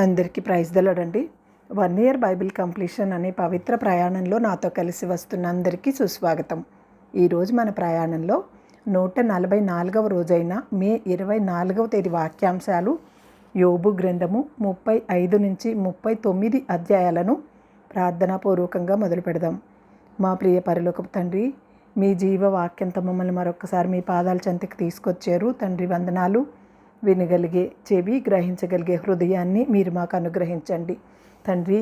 అందరికీ praise దలడండి. 1 year Bible completion అనే పవిత్ర ప్రయాణంలో నాతో కలిసి వస్తున్న అందరికీ సుస్వాగతం. ఈరోజు మన ప్రయాణంలో 144వ రోజైన మే 24వ తేదీ వాక్యాంశాలు యోబు గ్రంథము 35 నుంచి 39 అధ్యాయాలను ప్రార్థనాపూర్వకంగా మొదలు పెడదాం. మా ప్రియ పరలోకపు తండ్రి, మీ జీవవాక్యంతో మమ్మల్ని మరొకసారి మీ పాదాల చెంతకి తీసుకొచ్చారు. తండ్రి వందనాలు. వినగలిగే చెవి, గ్రహించగలిగే హృదయాన్ని మీరు మాకు అనుగ్రహించండి. తండ్రి,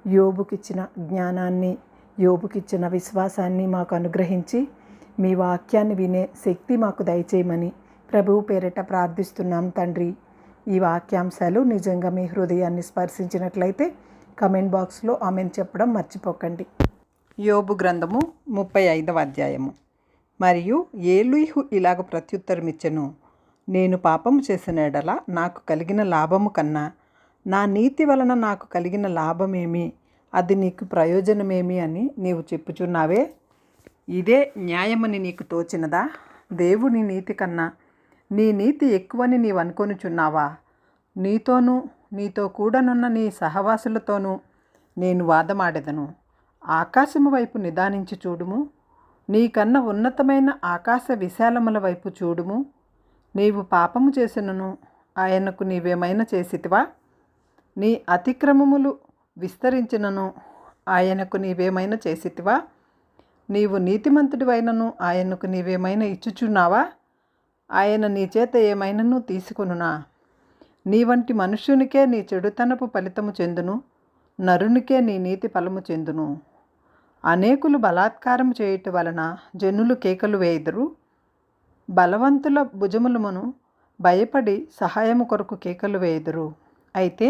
యోబుకిచ్చిన జ్ఞానాన్ని, యోబుకిచ్చిన విశ్వాసాన్ని మాకు అనుగ్రహించి మీ వాక్యాన్ని వినే శక్తి మాకు దయచేయమని ప్రభువు పేరిట ప్రార్థిస్తున్నాం తండ్రి. ఈ వాక్యాంశాలు నిజంగా మీ హృదయాన్ని స్పర్శించినట్లయితే కమెంట్ బాక్స్లో ఆమెను చెప్పడం మర్చిపోకండి. యోబు గ్రంథము 35వ అధ్యాయము. మరియు ఏలీహు ఇలాగ ప్రత్యుత్తరమిచ్చెను, నేను పాపము చేసిన ఎడల నాకు కలిగిన లాభము కన్నా నా నీతి వలన నాకు కలిగిన లాభమేమి, అది నీకు ప్రయోజనమేమి అని నీవు చెప్పుచున్నావే. ఇదే న్యాయమని నీకు తోచినదా? దేవుని నీతి కన్నా నీ నీతి ఎక్కువని నీవు అనుకొనుచున్నావా? నీతోనూ నీతో కూడనున్న నీ సహవాసులతోనూ నేను వాదమాడెదను. ఆకాశము వైపు నిదానించి చూడుము, నీకన్నా ఉన్నతమైన ఆకాశ విశాలముల వైపు చూడుము. నీవు పాపము చేసినను ఆయనకు నీవేమైనా చేసితివా? నీ అతిక్రమములు విస్తరించినను ఆయనకు నీవేమైనా చేసితివా? నీవు నీతిమంతుడివైనను ఆయనకు నీవేమైనా ఇచ్చుచున్నావా? ఆయన నీ చేత ఏమైనను తీసుకొనునా? నీ వంటి మనుష్యునికే నీ చెడుతనపు ఫలితము చెందును, నరునికే నీ నీతి ఫలము చెందును. అనేకులు బలాత్కారము చేయుట వలన జనులు కేకలు వేయుదురు. బలవంతుల భుజములమును భయపడి సహాయము కొరకు కేకలు వేయుదురు. అయితే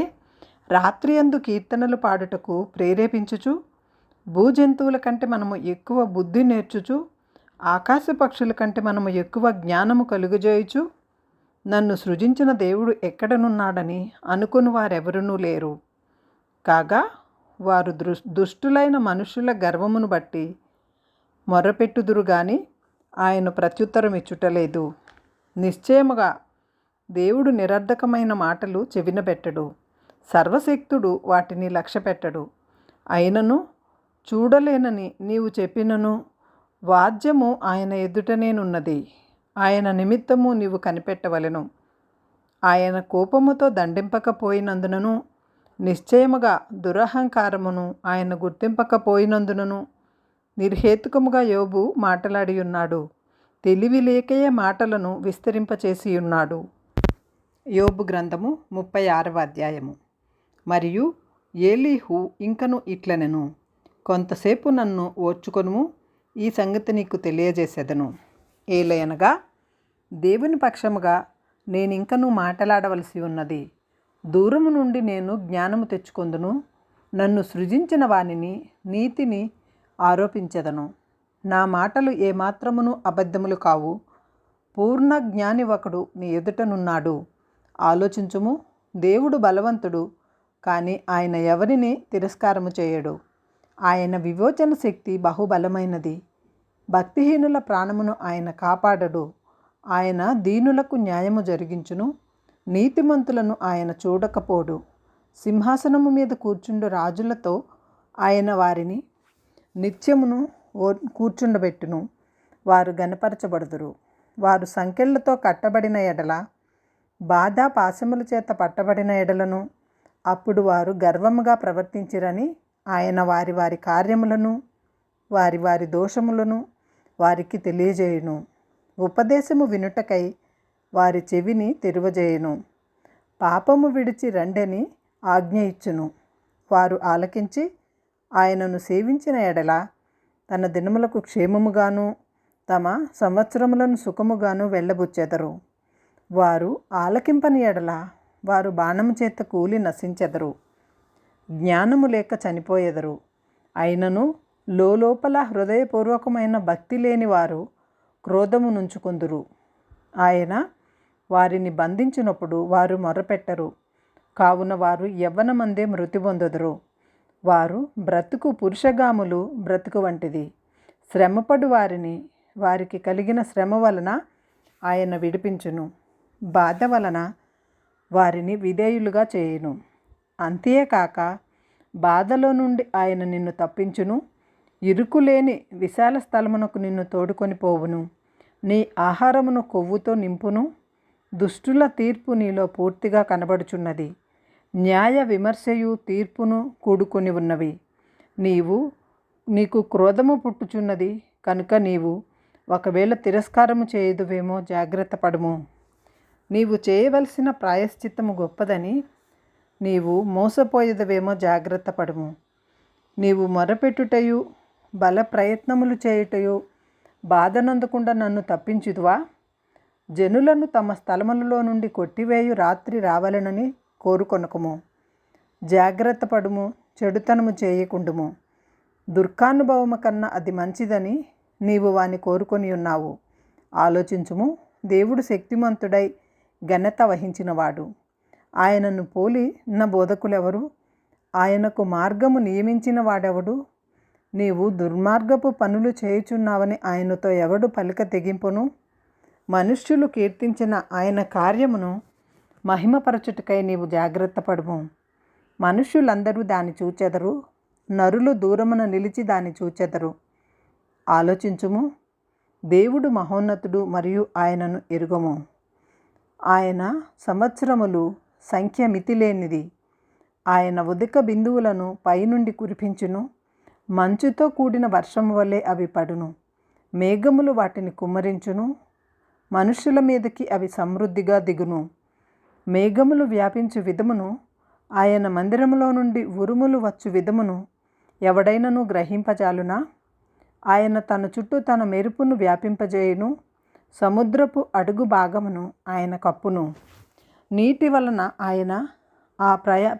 రాత్రియందు కీర్తనలు పాడుటకు ప్రేరేపించుచు, భూజంతువుల కంటే మనము ఎక్కువ బుద్ధి నేర్చుచు, ఆకాశ పక్షుల కంటే మనము ఎక్కువ జ్ఞానము కలుగజేయుచు, నన్ను సృజించిన దేవుడు ఎక్కడనున్నాడని అనుకుని వారెవరునూ లేరు. కాగా వారు దుష్టులైన మనుషుల గర్వమును బట్టి మొరపెట్టుదురు గాని ఆయన ప్రత్యుత్తరం ఇచ్చుటలేదు. నిశ్చయముగా దేవుడు నిరర్ధకమైన మాటలు చెవినబెట్టడు, సర్వశక్తుడు వాటిని లక్ష్యపెట్టడు. అయినను చూడలేనని నీవు చెప్పినను వాద్యము ఆయన ఎదుటనేనున్నది. ఆయన నిమిత్తము నీవు కనిపెట్టవలెను. ఆయన కోపముతో దండింపకపోయినందునను, నిశ్చయముగా దురహంకారమును ఆయన గుర్తింపకపోయినందునను నిర్హేతుకముగా యోబు మాటలాడి ఉన్నాడు. తెలివి లేకయే మాటలను విస్తరింపచేసి ఉన్నాడు. యోబు గ్రంథము 36వ అధ్యాయము. మరియు ఏలీహు ఇంకను ఇట్లనెను, కొంతసేపు నన్ను ఓర్చుకొనుము, ఈ సంగతి నీకు తెలియజేసేదను. ఏలయనగా దేవుని పక్షముగా నేనింకను మాటలాడవలసి ఉన్నది. దూరము నుండి నేను జ్ఞానము తెచ్చుకొందును. నన్ను సృజించిన వానిని నీతిని ఆరోపించెదను. నా మాటలు ఏమాత్రమును అబద్ధములు కావు. పూర్ణ జ్ఞాని ఒకడు నీ ఎదుటనున్నాడు. ఆలోచించుము, దేవుడు బలవంతుడు, కానీ ఆయన ఎవరిని తిరస్కారము చేయడు. ఆయన వివేచన శక్తి బహుబలమైనది. భక్తిహీనుల ప్రాణమును ఆయన కాపాడడు. ఆయన దీనులకు న్యాయము జరిగించును, నీతిమంతులను ఆయన చూడకపోడు. సింహాసనము మీద కూర్చుండు రాజులతో ఆయన వారిని నిత్యమును కూర్చుండబెట్టును. వారు గనపరచబడుదురు. వారు సంకెళ్లతో కట్టబడిన ఎడల, బాధ పాశముల చేత పట్టబడిన ఎడలను, అప్పుడు వారు గర్వముగా ప్రవర్తించిరని ఆయన వారి వారి కార్యములను వారి వారి దోషములను వారికి తెలియజేయును. ఉపదేశము వినుటకై వారి చెవిని తెరువజేయును. పాపము విడిచి రండని ఆజ్ఞ ఇచ్చును. వారు ఆలకించి ఆయనను సేవించిన ఎడల తన దినములకు క్షేమముగాను తమ సంవత్సరములను సుఖముగాను వెళ్ళబుచ్చెదరు. వారు ఆలకింపని ఎడల వారు బాణము చేత కూలి నశించెదరు. జ్ఞానము లేక చనిపోయెదరు. అయినను లోపల హృదయపూర్వకమైన భక్తి లేని వారు క్రోధము నుంచుకొందురు. ఆయన వారిని బంధించినప్పుడు వారు మొరపెట్టరు. కావున వారు యవ్వనమందే మృతి పొందుదురు. వారు బ్రతుకు పురుషగాములు బ్రతుకు వంటిది. శ్రమపడు వారిని వారికి కలిగిన శ్రమ వలన ఆయన విడిపించును. బాధ వలన వారిని విధేయులుగా చేయును. అంతేకాక బాధలో నుండి ఆయన నిన్ను తప్పించును, ఇరుకులేని విశాల స్థలమునకు నిన్ను తోడుకొని పోవును, నీ ఆహారమును కొవ్వుతో నింపును, దుష్టుల తీర్పు నీలో పూర్తిగా కనబడుచున్నది, న్యాయ విమర్శయు తీర్పును కూడుకొని ఉన్నవి. నీకు క్రోధము పుట్టుచున్నది కనుక నీవు ఒకవేళ తిరస్కారము చేయదువేమో జాగ్రత్త పడుము. నీవు చేయవలసిన ప్రాయశ్చిత్తము గొప్పదని నీవు మోసపోయేదవేమో జాగ్రత్త పడుము. నీవు మొరపెట్టుటయు బల ప్రయత్నములు చేయుటయు బాధనందకుండా నన్ను తప్పించుదువా? జనులను తమ స్థలములలో నుండి కొట్టివేయు రాత్రి రావాలనని కోరుకొనకుము. జాగ్రత్త పడుము, చెడుతనము చేయకుండుము. దుర్గానుభవము కన్నా అది మంచిదని నీవు వాని కోరుకొని ఉన్నావు. ఆలోచించుము, దేవుడు శక్తిమంతుడై ఘనత వహించినవాడు. ఆయనను పోలిన బోధకులెవరు? ఆయనకు మార్గము నియమించిన వాడెవడు? నీవు దుర్మార్గపు పనులు చేయుచున్నావని ఆయనతో ఎవడు పలిక తెగింపును? మనుష్యులు కీర్తించిన ఆయన కార్యమును మహిమపరచుటకై నీవు జాగ్రత్త పడుము. మనుష్యులందరూ దాన్ని చూచెదరు, నరులు దూరమున నిలిచి దాన్ని చూచెదరు. ఆలోచించుము, దేవుడు మహోన్నతుడు మరియు ఆయనను ఎరుగము. ఆయన సంవత్సరములు సంఖ్య మితిలేనిది. ఆయన ఉదక బిందువులను పైనుండి కురిపించును, మంచుతో కూడిన వర్షము వలె అవి పడును, మేఘములు వాటిని కుమ్మరించును, మనుషుల మీదకి అవి సమృద్ధిగా దిగును. మేఘములు వ్యాపించు విధమును, ఆయన మందిరములో నుండి ఉరుములు వచ్చు విధమును ఎవడైనను గ్రహింపజాలునా? ఆయన తన చుట్టూ తన మెరుపును వ్యాపింపజేయును, సముద్రపు అడుగు భాగమును ఆయన కప్పును. నీటి వలన ఆయన ఆ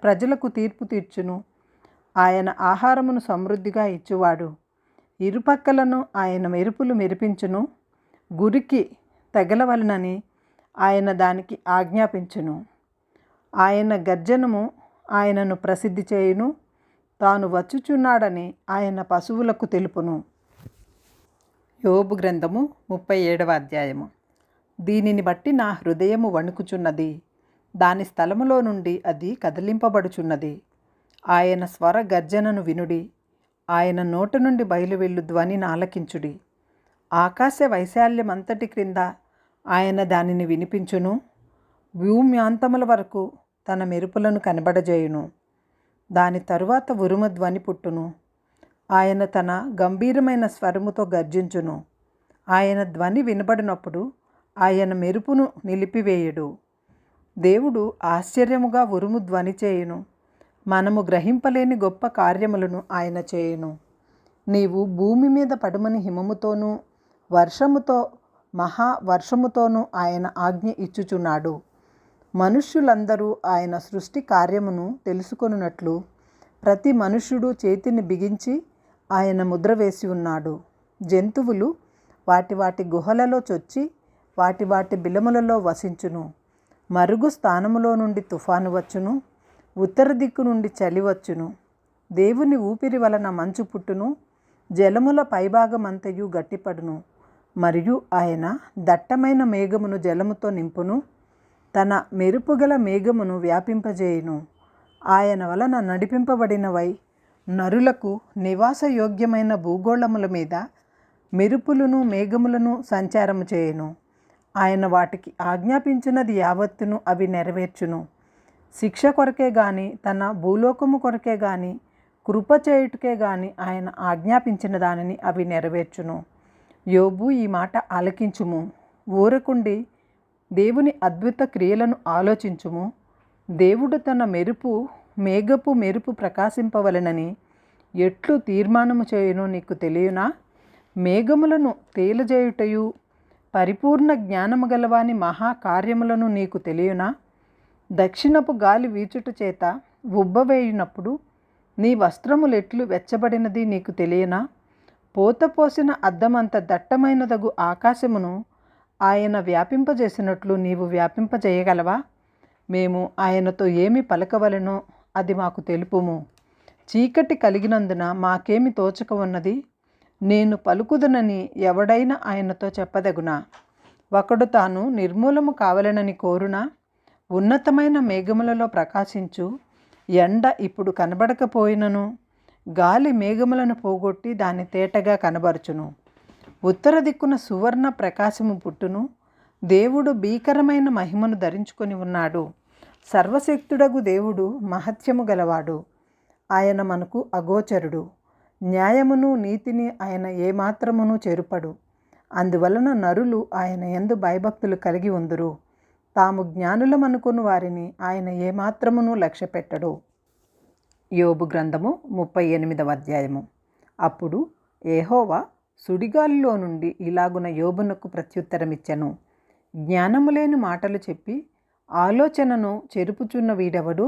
ప్రజలకు తీర్పు తీర్చును. ఆయన ఆహారమును సమృద్ధిగా ఇచ్చువాడు. ఇరుపక్కలను ఆయన మెరుపులు మెరిపించును, గురికి తగలవలనని ఆయన దానికి ఆజ్ఞాపించును. ఆయన గర్జనము ఆయనను ప్రసిద్ధి చేయును, తాను వచ్చుచున్నాడని ఆయన పశువులకు తెలుపును. యోబు గ్రంథము 37వ అధ్యాయము. దీనిని బట్టి నా హృదయము వణుకుచున్నది, దాని స్థలములో నుండి అది కదిలింపబడుచున్నది. ఆయన స్వర గర్జనను వినుడి, ఆయన నోట నుండి బయలువెళ్ళు ధ్వనిని ఆలకించుడి. ఆకాశ వైశాల్యమంతటి క్రింద ఆయన దానిని వినిపించును, భూమ్యాంతముల వరకు తన మెరుపులను కనబడజేయును. దాని తరువాత ఉరుము ధ్వని పుట్టును. ఆయన తన గంభీరమైన స్వరముతో గర్జించును. ఆయన ధ్వని వినబడినప్పుడు ఆయన మెరుపును నిలిపివేయుడు. దేవుడు ఆశ్చర్యముగా ఉరుము ధ్వని చేయును, మనము గ్రహింపలేని గొప్ప కార్యములను ఆయన చేయును. నీవు భూమి మీద పడుమని హిమముతోనూ వర్షముతో మహావర్షముతోనూ ఆయన ఆజ్ఞ ఇచ్చుచున్నాడు. మనుష్యులందరూ ఆయన సృష్టి కార్యమును తెలుసుకొనున్నట్లు ప్రతి మనుష్యుడు చేతిని బిగించి ఆయన ముద్ర వేసి ఉన్నాడు. జంతువులు వాటి వాటి గుహలలో చొచ్చి వాటి బిలములలో వసించును. మరుగు స్థానములో నుండి తుఫాను వచ్చును, ఉత్తర దిక్కు నుండి చలి వచ్చును. దేవుని ఊపిరి వలన మంచు పుట్టును, జలముల పైభాగమంతయు గట్టిపడును. మరియు ఆయన దట్టమైన మేఘమును జలముతో నింపును, తన మెరుపుగల మేఘమును వ్యాపింపజేయును. ఆయన వలన నడిపింపబడినవై నరులకు నివాసయోగ్యమైన భూగోళముల మీద మెరుపులను మేఘములను సంచారము చేయును. ఆయన వాటికి ఆజ్ఞాపించినది యావత్తును అవి నెరవేర్చును. శిక్ష కొరకే గాని తన భూలోకము కొరకే గాని కృప చేయుటకే గాని ఆయన ఆజ్ఞాపించిన దానిని అవి నెరవేర్చును. యోబు ఈ మాట ఆలకించుము, ఊరకుండి దేవుని అద్భుత క్రియలను ఆలోచించుము. దేవుడు తన మేఘపు మెరుపు ప్రకాశింపవలనని ఎట్లు తీర్మానము చేయునో నీకు తెలియనా? మేఘములను తేలజేయుటయు పరిపూర్ణ జ్ఞానము గలవాని మహాకార్యములను నీకు తెలియనా? దక్షిణపు గాలి వీచుట చేత ఉబ్బవేయునప్పుడు నీ వస్త్రములెట్లు వెచ్చబడినది నీకు తెలియనా? పోతపోసిన అద్దమంత దట్టమైనదగు ఆకాశమును ఆయన వ్యాపింపజేసినట్లు నీవు వ్యాపింపజేయగలవా? మేము ఆయనతో ఏమి పలకవలెనో అది మాకు తెలుపుము. చీకటి కలిగినందున మాకేమి తోచక ఉన్నది? నేను పలుకుదునని ఎవడైనా ఆయనతో చెప్పదగునా? ఒకడు తాను నిర్మూలము కావలెనని కోరునా? ఉన్నతమైన మేఘములలో ప్రకాశించు ఎండ ఇప్పుడు కనబడకపోయినను గాలి మేఘములను పోగొట్టి దాన్ని తేటగా కనబరుచును. ఉత్తర దిక్కున సువర్ణ ప్రకాశము పుట్టును. దేవుడు భీకరమైన మహిమను ధరించుకొని ఉన్నాడు. సర్వశక్తుడగు దేవుడు మహత్యము గలవాడు. ఆయన మనకు అగోచరుడు. న్యాయమును నీతిని ఆయన ఏమాత్రమును చెరుపడు. అందువలన నరులు ఆయన యందు భయభక్తులు కలిగి ఉందురు. తాము జ్ఞానులమనుకుని వారిని ఆయన ఏమాత్రమును లక్ష్యపెట్టడు. యోబు గ్రంథము 38వ అధ్యాయము. అప్పుడు యెహోవా సుడిగాలిలో నుండి ఇలాగున యోబునకు ప్రత్యుత్తరమిచ్చెను. జ్ఞానము లేని మాటలు చెప్పి ఆలోచనను చెరుపుచున్న వీడెవడు?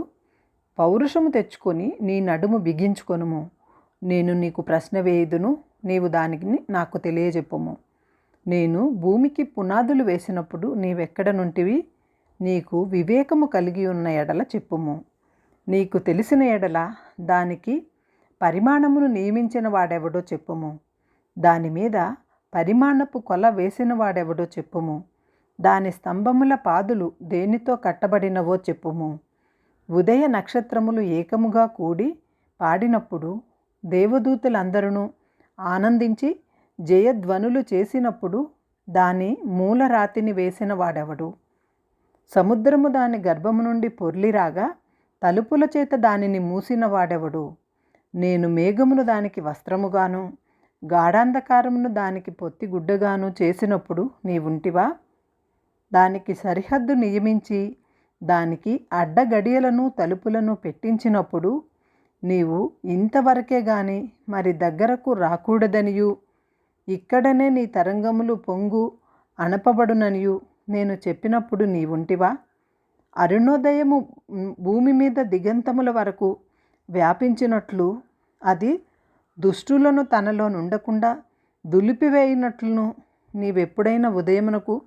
పౌరుషము తెచ్చుకొని నీ నడుము బిగించుకొనుము. నేను నీకు ప్రశ్న వేయుదును, నీవు దానికి నాకు తెలియజెప్పుము. నేను భూమికి పునాదులు వేసినప్పుడు నీవెక్కడ నుంటివి? నీకు వివేకము కలిగి ఉన్న ఎడల చెప్పుము. నీకు తెలిసిన ఎడల దానికి పరిమాణమును నియమించిన వాడెవడో చెప్పుము. దాని మీద పరిమాణపు కొల వేసిన వాడెవడో చెప్పుము. దాని స్తంభముల పాదులు దేనితో కట్టబడినవో చెప్పుము. ఉదయ నక్షత్రములు ఏకముగా కూడి పాడినప్పుడు దేవదూతలందరూ ఆనందించి జయధ్వనులు చేసినప్పుడు దాని మూలరాతిని వేసిన వాడెవడు? సముద్రము దాని గర్భము నుండి పొర్లిరాగా తలుపుల చేత దానిని మూసిన వాడెవడు? నేను మేఘమును దానికి వస్త్రముగాను గాఢాంధకారమును దానికి పొత్తిగుడ్డగాను చేసినప్పుడు నీవుంటివా? దానికి సరిహద్దు నియమించి దానికి అడ్డగడియలను తలుపులను పెట్టించినప్పుడు నీవు ఇంతవరకే గాని మరి దగ్గరకు రాకూడదనియు, ఇక్కడనే నీ తరంగములు పొంగు అణపబడుననియు నేను చెప్పినప్పుడు నీవుంటివా? అరుణోదయము భూమి మీద దిగంతముల వరకు వ్యాపించినట్లు అది దుష్టులను తనలో నుండకుండా దులిపివేయినట్లును నీవెప్పుడైనా ఉదయమునకు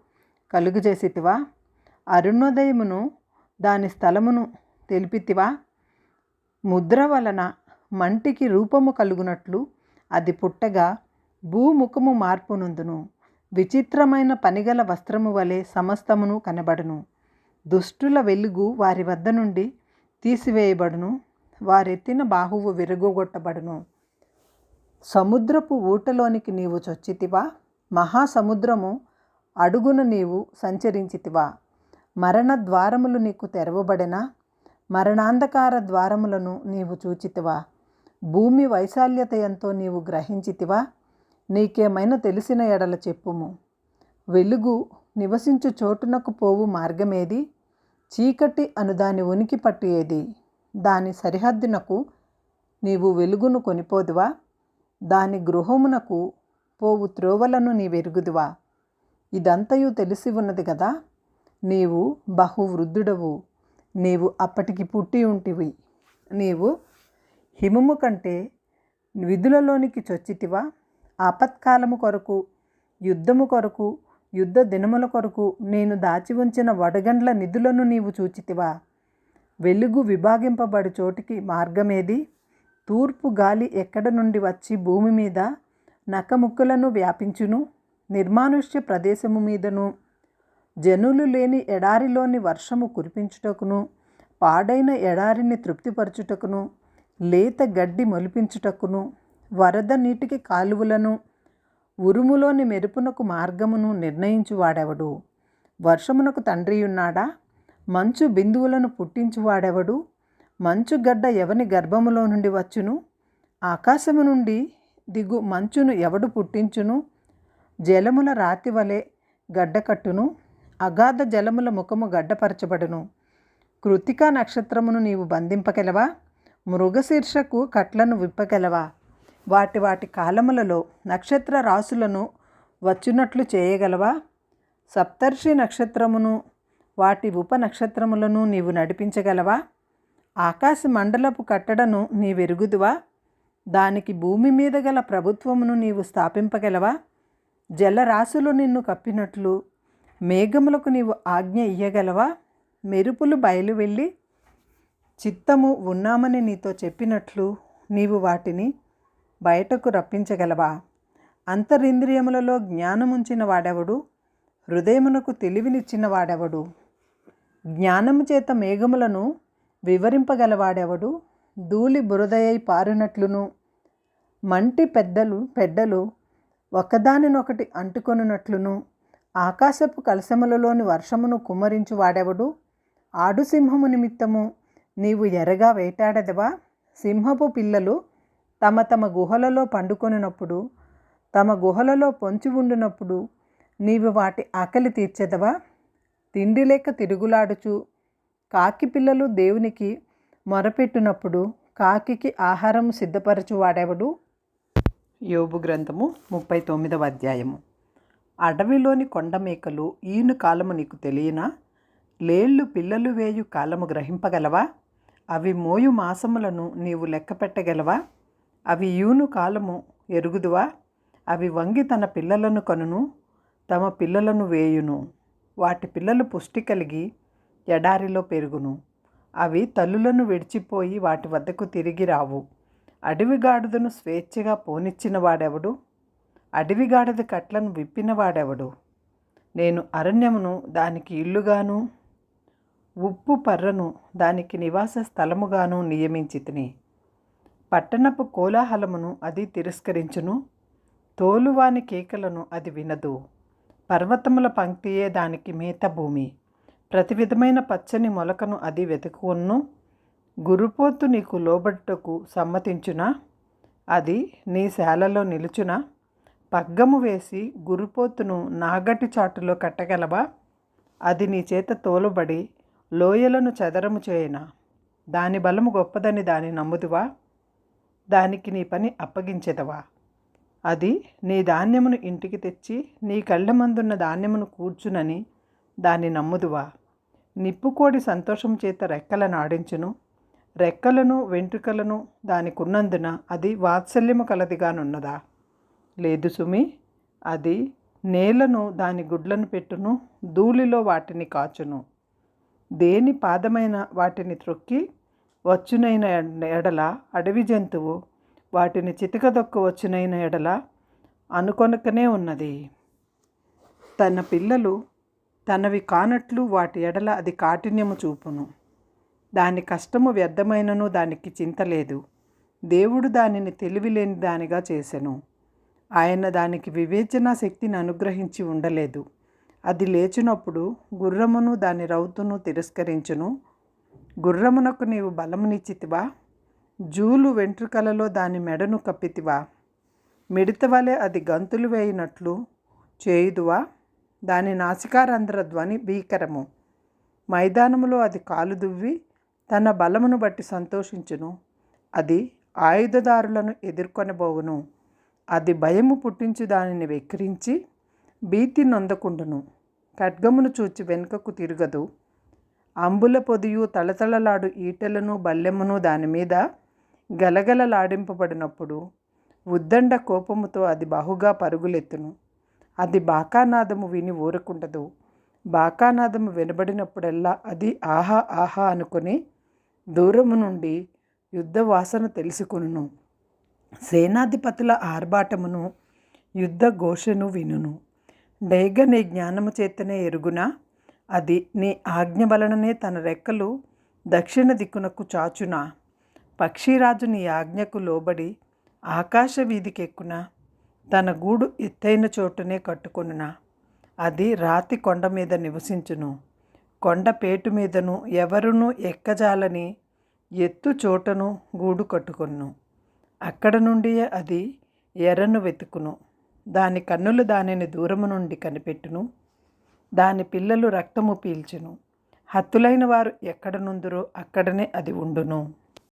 కలుగజేసితివా? అరుణోదయమును దాని స్థలమును తెలిపితివా? ముద్ర వలన మంటికి రూపము కలుగునట్లు అది పుట్టగా భూముఖము మార్పునందును. విచిత్రమైన పనిగల వస్త్రము వలె సమస్తమును కనబడును. దుష్టుల వెలుగు వారి వద్ద నుండి తీసివేయబడును. వారెత్తిన బాహువు విరగొట్టబడును. సముద్రపు ఊటలోనికి నీవు చొచ్చితివా? మహాసముద్రము అడుగున నీవు సంచరించితివా? మరణ ద్వారములు నీకు తెరవబడినా? మరణాంధకార ద్వారములను నీవు చూచితివా? భూమి వైశాల్యత ఎంతో నీవు గ్రహించితివా? నీకేమైనా తెలిసిన ఎడల చెప్పుము. వెలుగు నివసించు చోటునకు పోవు మార్గమేది? చీకటి అను దాని ఉనికి పట్టు ఏది? దాని సరిహద్దునకు నీవు వెలుగును కొనిపోదువా? దాని గృహమునకు పోవు త్రోవలను నీవెరుగుదువా? ఇదంతయు తెలిసి ఉన్నది కదా. నీవు బహువృద్ధుడవు. నీవు అప్పటికి పుట్టి ఉంటివి. నీవు హిమము కంటే విధులలోనికి చొచ్చితివా? ఆపత్కాలము కొరకు, యుద్ధము కొరకు, యుద్ధ దినముల కొరకు నేను దాచి ఉంచిన వడగండ్ల నిధులను నీవు చూచితివా? వెలుగు విభాగింపబడి చోటికి మార్గమేది? తూర్పు గాలి ఎక్కడ నుండి వచ్చి భూమి మీద నక్కముక్కలను వ్యాపించును? నిర్మానుష్య ప్రదేశము మీదను జనులు లేని ఎడారిలోని వర్షము కురిపించుటకును, పాడైన ఎడారిని తృప్తిపరచుటకును, లేత గడ్డి మొలిపించుటకును, వరద నీటికి కాలువలను, ఉరుములోని మెరుపునకు మార్గమును నిర్ణయించువాడెవడు? వర్షమునకు తండ్రియున్నాడా? మంచు బిందువులను పుట్టించువాడెవడు? మంచు గడ్డ ఎవని గర్భములో నుండి వచ్చును? ఆకాశము నుండి దిగు మంచును ఎవడు పుట్టించును? జలముల రాతి వలె గడ్డకట్టును, అగాధ జలముల ముఖము గడ్డపరచబడును. కృతికా నక్షత్రమును నీవు బంధింపగలవా? మృగశీర్షకు కట్లను విప్పగలవా? వాటి వాటి కాలములలో నక్షత్ర రాసులను వచ్చునట్లు చేయగలవా? సప్తర్షి నక్షత్రమును వాటి ఉప నక్షత్రములను నీవు నడిపించగలవా? ఆకాశ మండలపు కట్టడను నీవెరుగుదువా? దానికి భూమి మీద గల ప్రభుత్వమును నీవు స్థాపింపగలవా? జలరాశులు నిన్ను కప్పినట్లు మేఘములకు నీవు ఆజ్ఞ ఇయ్యగలవా? మెరుపులు బయలు వెళ్ళి చిత్తము ఉన్నామని నీతో చెప్పినట్లు నీవు వాటిని బయటకు రప్పించగలవా? అంతరింద్రియములలో జ్ఞానముంచిన వాడెవడు? హృదయమునకు తెలివినిచ్చిన వాడెవడు? జ్ఞానము చేత మేఘములను వివరింపగలవాడెవడు? ధూళి బురదయై పారినట్లును మంటి పెడ్డలు ఒకదానినొకటి అంటుకొనున్నట్లును ఆకాశపు కలశములలోని వర్షమును కుమ్మరించు వాడెవడు? ఆడు సింహము నిమిత్తము నీవు ఎరగా వేటాడెదవా? సింహపు పిల్లలు తమ తమ గుహలలో పండుకొనినప్పుడు, తమ గుహలలో పొంచి ఉండినప్పుడు నీవు వాటి ఆకలి తీర్చెదవా? తిండి లేక తిరుగులాడుచు కాకి పిల్లలు దేవునికి మొరపెట్టినప్పుడు కాకికి ఆహారము సిద్ధపరచు వాడెవడు? యోబు గ్రంథము 39వ అధ్యాయము. అడవిలోని కొండమేకలు ఈను కాలము నీకు తెలియనా? లేళ్ళు పిల్లలు వేయు కాలము గ్రహింపగలవా? అవి మోయు మాసములను నీవు లెక్క పెట్టగలవా? అవి ఈను కాలము ఎరుగుదువా? అవి వంగి తన పిల్లలను కనును, తమ పిల్లలను వేయును. వాటి పిల్లలు పుష్టి కలిగి ఎడారిలో పెరుగును. అవి తల్లులను విడిచిపోయి వాటి వద్దకు తిరిగి రావు. అడవి గాడిదను స్వేచ్ఛగా పోనిచ్చిన వాడెవడు? అడవి గాడిద కట్లను విప్పిన వాడెవడు? నేను అరణ్యమును దానికి ఇల్లుగాను, ఉప్పు పర్రను దానికి నివాస స్థలముగాను నియమించితిని. పట్టణపు కోలాహలమును అది తిరస్కరించును, తోలువాని కేకలను అది వినదు. పర్వతముల పంక్తియే దానికి మేత భూమి. ప్రతి విధమైన పచ్చని మొలకను అది వెతుకును. గురుపోతు నీకు లోబడుటకు సమ్మతించునా? అది నీ శాలలో నిలుచునా? పగ్గము వేసి గురుపోతును నాగటి చాటులో కట్టగలవా? అది నీ చేత తోలుబడి లోయలను చదరము చేయనా? దాని బలము గొప్పదని దాని నమ్ముదువా? దానికి నీ పని అప్పగించెదవా? అది నీ ధాన్యమును ఇంటికి తెచ్చి నీ కళ్ళ మందున్న ధాన్యమును కూర్చునని దాన్ని నమ్ముదువా? నిప్పుకోడి సంతోషం చేత రెక్కలను ఆడించును. రెక్కలను వెంట్రుకలను దానికున్నందున అది వాత్సల్యము కలదిగానున్నదా? లేదు సుమి. అది నేలను దాని గుడ్లను పెట్టును, ధూళిలో వాటిని కాచును. దేని పాదమైన వాటిని త్రొక్కి వచ్చునైన ఎడల అడవి జంతువు వాటిని చితకదొక్క వచ్చునైన ఎడల అనుకొనకనే ఉన్నది. తన పిల్లలు తనవి కానట్లు వాటి ఎడల అది కాఠిన్యము చూపును. దాని కష్టము వ్యర్థమైనను దానికి చింత లేదు. దేవుడు దానిని తెలివిలేని దానిగా చేసెను. ఆయన దానికి వివేచనా శక్తిని అనుగ్రహించి ఉండలేదు. అది లేచినప్పుడు గుర్రమును దాని రౌతును తిరస్కరించును. గుర్రమునకు నీవు బలమునిచ్చితివా? జూలు వెంట్రుకలలో దాని మెడను కప్పితివా? మిడత వలె అది గంతులు వేయినట్లు చేయుదువా? దాని నాసికారంధ్ర ధ్వని భీకరము. మైదానములో అది కాలు దువ్వి తన బలమును బట్టి సంతోషించును. అది ఆయుధదారులను ఎదుర్కొనబోవును. అది భయము పుట్టించి దానిని వెక్కిరించి భీతి నొందకుండును. ఖడ్గమును చూచి వెనుకకు తిరగదు. అంబుల పొదియు తళతళలాడు ఈటెలను బల్లెమును దానిమీద గలగలలాడింపబడినప్పుడు ఉద్దండ కోపముతో అది బహుగా పరుగులెత్తును. అది బాకానాదము విని ఊరకుండదు. బాకానాదము వినబడినప్పుడల్లా అది ఆహా ఆహా అనుకుని దూరము నుండి యుద్ధ వాసన తెలుసుకొనును. సేనాధిపతుల ఆర్భాటమును యుద్ధ ఘోషను వినును. డేగ నీ జ్ఞానము చేతనే ఎరుగునా? అది నీ ఆజ్ఞ వలననే తన రెక్కలు దక్షిణ దిక్కునకు చాచునా? పక్షిరాజు నీ ఆజ్ఞకు లోబడి ఆకాశ వీధికెక్కునా? తన గూడు ఎత్తైన చోటునే కట్టుకొనునా? అది రాతి కొండ మీద నివసించును. కొండ పేటు మీదను ఎవరునూ ఎక్కజాలని ఎత్తు చోటను గూడు కట్టుకొను. అక్కడ నుండి అది ఎరను వెతుకును. దాని కన్నులు దానిని దూరము నుండి కనిపెట్టును. దాని పిల్లలు రక్తము పీల్చును. హతులైన వారు ఎక్కడ నుందురో అక్కడనే అది ఉండును.